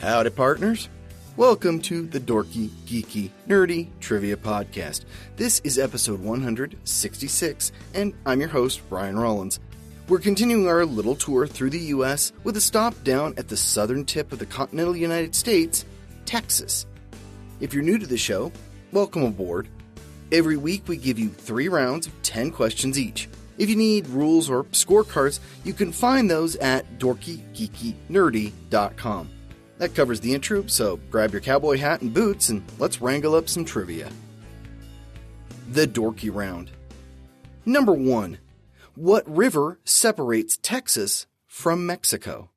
Howdy, partners. Welcome to the Dorky, Geeky, Nerdy Trivia Podcast. This is episode 166, and I'm your host, Brian Rollins. We're continuing our little tour through the U.S. with a stop down at the southern tip of the continental United States, Texas. If you're new to the show, welcome aboard. Every week we give you 3 rounds of 10 questions each. If you need rules or scorecards, you can find those at dorkygeekynerdy.com. That covers the intro, so grab your cowboy hat and boots and let's wrangle up some trivia. The Dorky Round. Number 1. What river separates Texas from Mexico?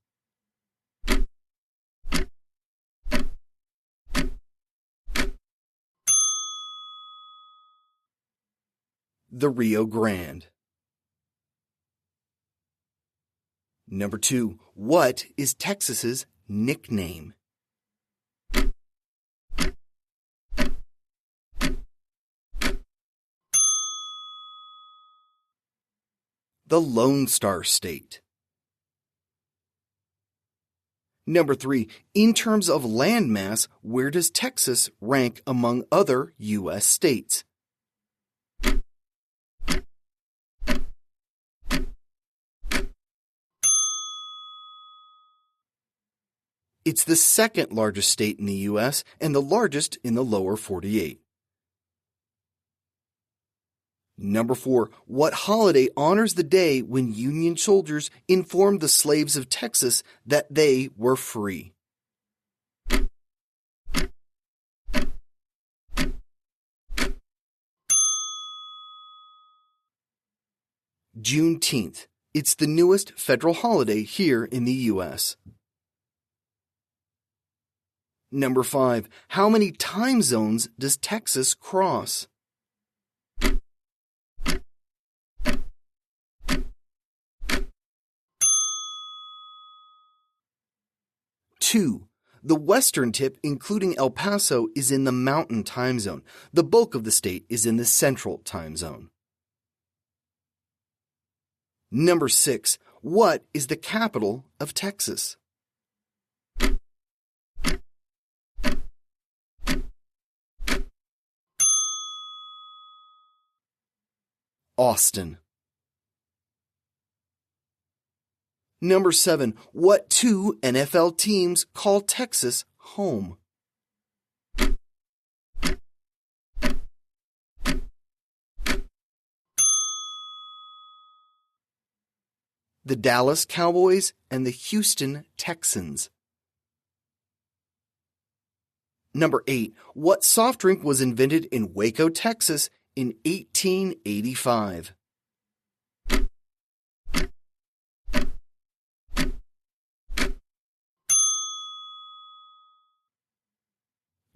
The Rio Grande. Number 2. What is Texas's nickname? The Lone Star State. Number 3. In terms of landmass, where does Texas rank among other U.S. states? It's the second largest state in the U.S. and the largest in the lower 48. Number 4. What holiday honors the day when Union soldiers informed the slaves of Texas that they were free? Juneteenth. It's the newest federal holiday here in the U.S. Number 5. How many time zones does Texas cross? Two. The western tip, including El Paso, is in the Mountain Time Zone. The bulk of the state is in the Central Time Zone. Number 6. What is the capital of Texas? Austin. Number 7. What 2 NFL teams call Texas home? The Dallas Cowboys and the Houston Texans. Number 8. What soft drink was invented in Waco, Texas in 1885?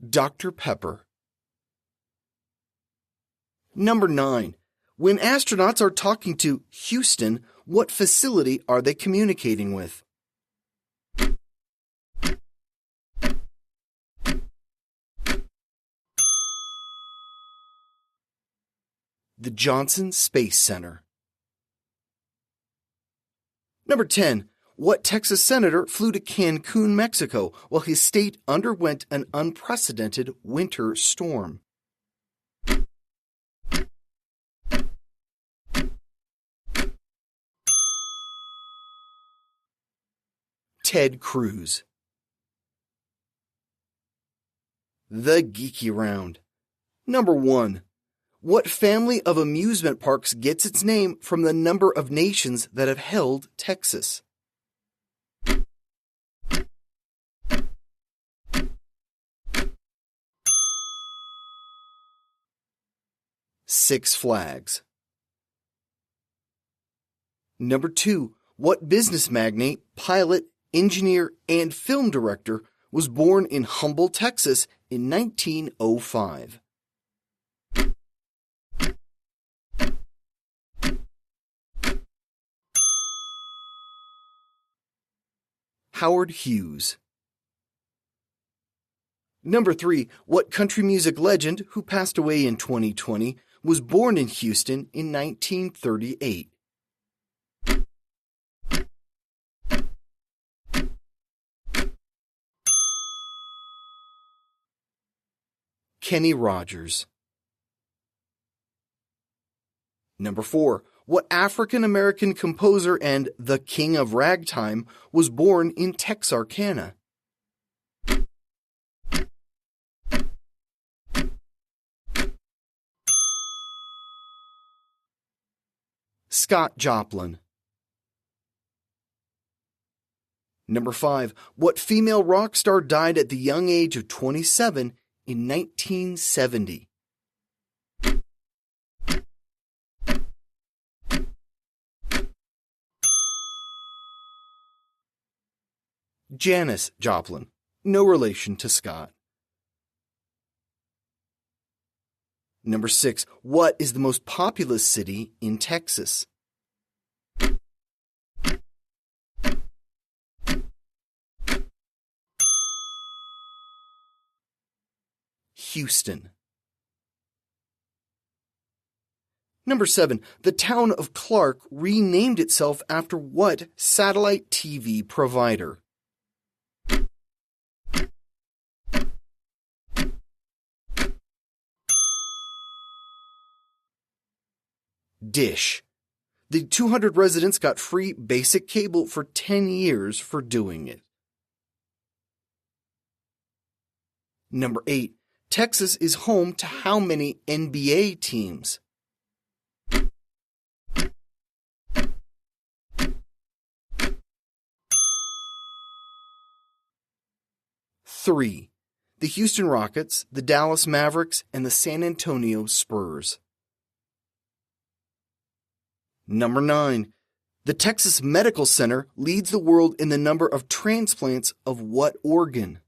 Dr. Pepper. Number 9. When astronauts are talking to Houston, what facility are they communicating with? The Johnson Space Center. Number 10. What Texas senator flew to Cancun, Mexico, while his state underwent an unprecedented winter storm? Ted Cruz. The Geeky Round. Number 1. What family of amusement parks gets its name from the number of nations that have held Texas? Six Flags. Number 2. What business magnate, pilot, engineer, and film director was born in Humble, Texas in 1905? Howard Hughes. Number 3. What country music legend, who passed away in 2020, was born in Houston in 1938? Kenny Rogers. Number 4. What African-American composer and the King of Ragtime was born in Texarkana? Scott Joplin. Number 5. What female rock star died at the young age of 27 in 1970? Janis Joplin, no relation to Scott. Number 6. What is the most populous city in Texas? Houston. Number 7. The town of Clark renamed itself after what satellite TV provider? Dish. The 200 residents got free basic cable for 10 years for doing it. Number 8. Texas is home to how many NBA teams? Three. The Houston Rockets, the Dallas Mavericks, and the San Antonio Spurs. Number 9. The Texas Medical Center leads the world in the number of transplants of what organ?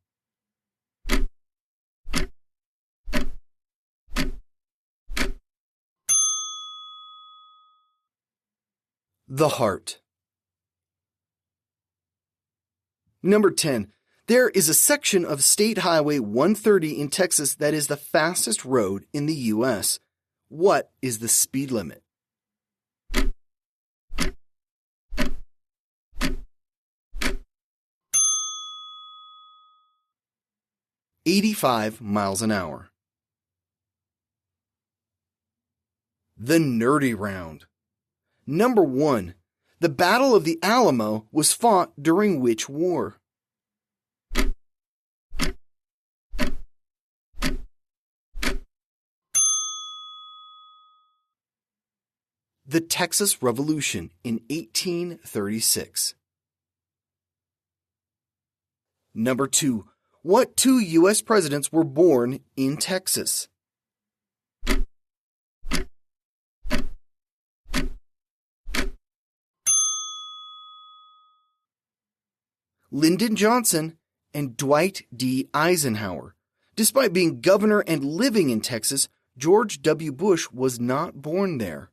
The heart. Number 10. There is a section of State Highway 130 in Texas that is the fastest road in the U.S. What is the speed limit? .85 miles an hour. The Nerdy Round. Number 1. The Battle of the Alamo was fought during which war? The Texas Revolution in 1836. Number 2. What 2 U.S. presidents were born in Texas? Lyndon Johnson and Dwight D. Eisenhower. Despite being governor and living in Texas, George W. Bush was not born there.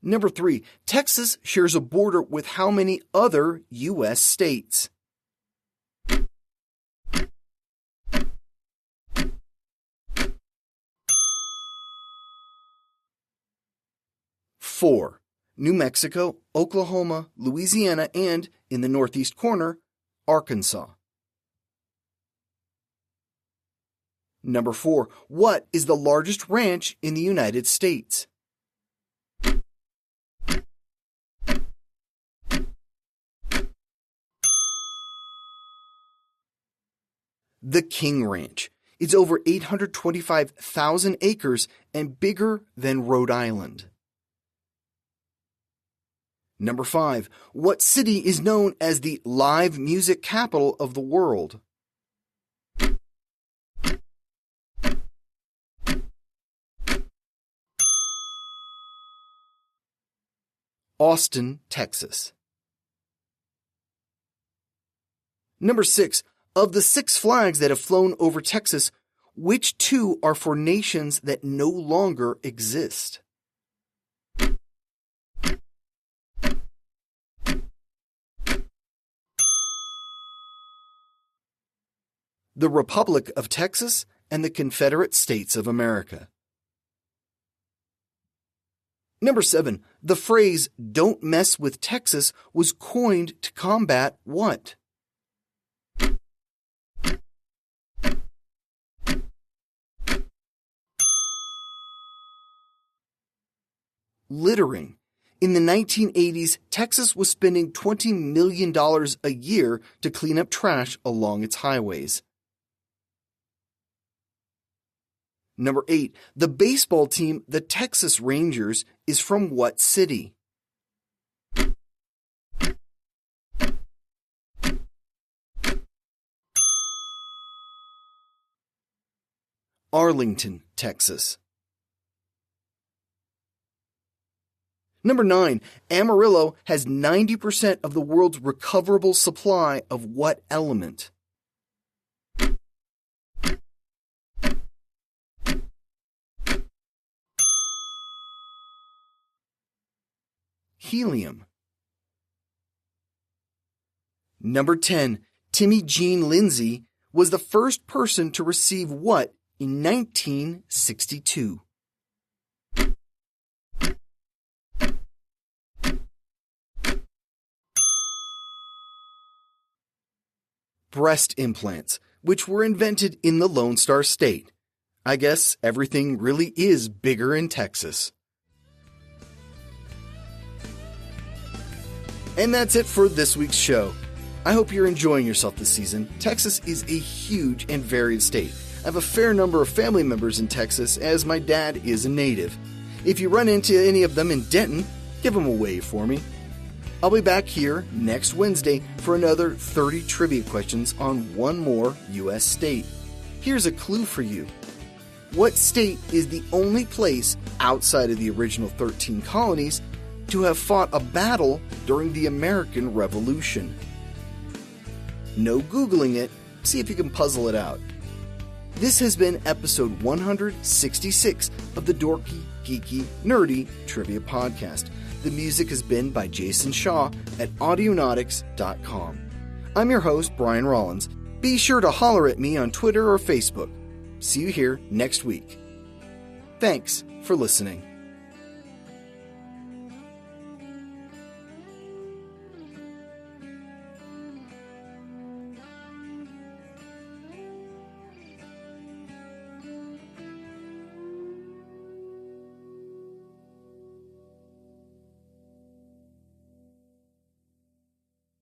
Number 3. Texas shares a border with how many other U.S. states? Four. New Mexico, Oklahoma, Louisiana, and, in the northeast corner, Arkansas. Number 4. What is the largest ranch in the United States? The King Ranch. It's over 825,000 acres and bigger than Rhode Island. Number 5. What city is known as the live music capital of the world? Austin, Texas. Number 6. Of the 6 flags that have flown over Texas, which 2 are for nations that no longer exist? The Republic of Texas and the Confederate States of America. Number 7. The phrase, "Don't mess with Texas," was coined to combat what? littering. In the 1980s, Texas was spending $20 million a year to clean up trash along its highways. Number 8. The baseball team, the Texas Rangers, is from what city? Arlington, Texas. Number 9. Amarillo has 90% of the world's recoverable supply of what element? Helium. Number 10. Timmy Jean Lindsay was the first person to receive what in 1962? Breast implants, which were invented in the Lone Star State. I guess everything really is bigger in Texas. And that's it for this week's show. I hope you're enjoying yourself this season. Texas is a huge and varied state. I have a fair number of family members in Texas, as my dad is a native. If you run into any of them in Denton, give them a wave for me. I'll be back here next Wednesday for another 30 trivia questions on one more U.S. state. Here's a clue for you. What state is the only place outside of the original 13 colonies to have fought a battle during the American Revolution? No Googling it, see if you can puzzle it out. This has been episode 166 of the Dorky, Geeky, Nerdy Trivia Podcast. The music has been by Jason Shaw at Audionautics.com. I'm your host, Brian Rollins. Be sure to holler at me on Twitter or Facebook. See you here next week. Thanks for listening.